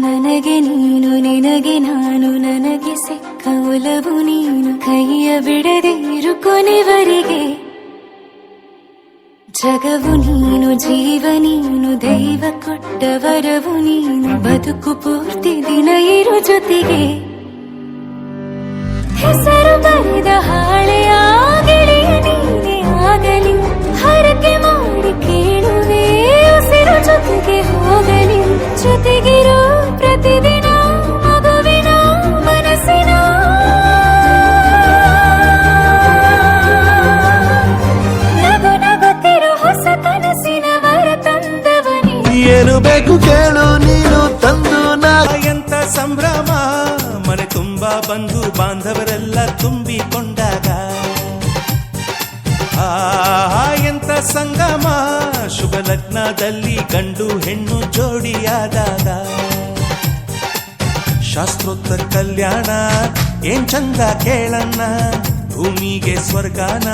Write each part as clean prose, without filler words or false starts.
ನನಗೆ ನೀನು ನಿನಗೆ ನಾನು ನನಗೆ ಸಿಕ್ಕ ಒಲವು ನೀನು ಕೈಯ ಬಿಡದೆ ಇರು ಕೊನೆವರೆಗೆ ಜಗವು ನೀನು ಜೀವ ನೀನು ದೈವ ಕೊಟ್ಟ ವರವು ನೀನು ಬದುಕು ಪೂರ್ತಿ ದಿನ ಇರು ಜೊತೆಗೆ ಹೆಸರು ಬರೆದ ಹಾಳೆಯ ಗೆಳೆಯ ನೀನೆ ಆಗಲಿ ಹರಕೆ ಮಾಡಿ ಕೇಳುವೆ ಉಸಿರು ಜೊತೆಗೆ ಹೋಗಲಿ ಜೊತೆಗಿರೋ ಪ್ರತಿದಿನ ಮಗುವಿನ ಮನಸ್ಸಿನ ನಗು ನಗುತ್ತಿರೋ ಹೊಸ ಕನಸಿನ ವರ ತಂದವನಿ ಏನು ಬೇಕು ಕೇಳು ನೀನು ತಂದು ನಾ ಎಂತ ಸಂಭ್ರಮ ಮನೆ ತುಂಬಾ ಬಂಧು ಬಾಂಧವರೆಲ್ಲ ತುಂಬಿಕೊಂಡಾಗ ಎಂತ ಸಂಗಮ ಶುಭ ಲಗ್ನದಲ್ಲಿ ಗಂಡು ಹೆಣ್ಣು ಜೋಡಿಯಾದಾಗ ಶಾಸ್ತ್ರೋತ್ತರ ಕಲ್ಯಾಣ ಏನ್ ಚಂದ ಕೇಳಣ್ಣ ಭೂಮಿಗೆ ಸ್ವರ್ಗಾನ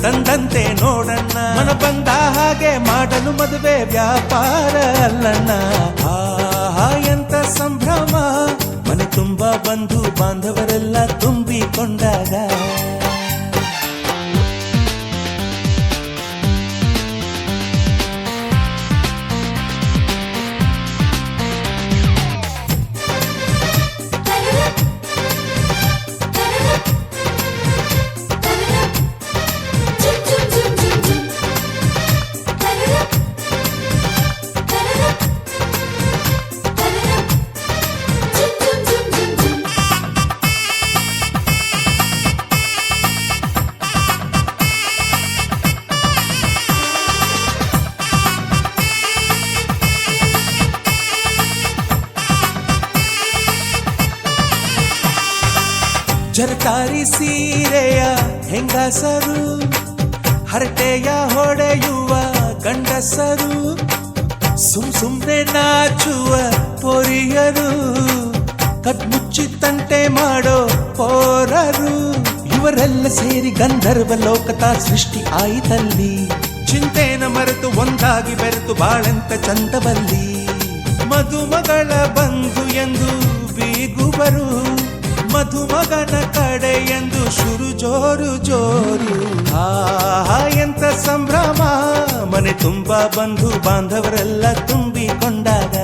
ತಂದಂತೆ ನೋಡಣ್ಣ ಮನ ಬಂದ ಹಾಗೆ ಮಾಡಲು ಮದುವೆ ವ್ಯಾಪಾರ ಅಲ್ಲಣ್ಣ ಎಂತ ಸಂಭ್ರಮ ಮನೆ ತುಂಬಾ ಬಂಧು ಬಾಂಧವರೆಲ್ಲ ತುಂಬಿಕೊಂಡಾಗ ಜರತಾರಿ ಸೀರೆಯ ಹೆಂಗಸರು ಹರಟೆಯ ಹೊಡೆಯುವ ಗಂಡಸರು ಸುಮ್ನೆ ನಾಚುವ ಪೊರಿಯರು ಕದ್ಮುಚ್ಚಿ ತಂಟೆ ಮಾಡೋ ಪೋರರು ಇವರೆಲ್ಲ ಸೇರಿ ಗಂಧರ್ವ ಲೋಕದ ಸೃಷ್ಟಿ ಆಯಿತಲ್ಲಿ ಚಿಂತೆನ ಮರೆತು ಒಂದಾಗಿ ಬೆರೆತು ಬಾಳೆಂತ ಚಂದವಲ್ಲಿ ಮದುಮಗಳ ಬಂಧು ಎಂದು ಬೀಗುವರು ಮಧುಮಗನ ಕಡೆ ಎಂದು ಶುರು ಜೋರು ಜೋರು ಎಂತ ಸಂಭ್ರಮ ಮನೆ ತುಂಬಾ ಬಂಧು ಬಾಂಧವರೆಲ್ಲ ತುಂಬಿಕೊಂಡಾಗ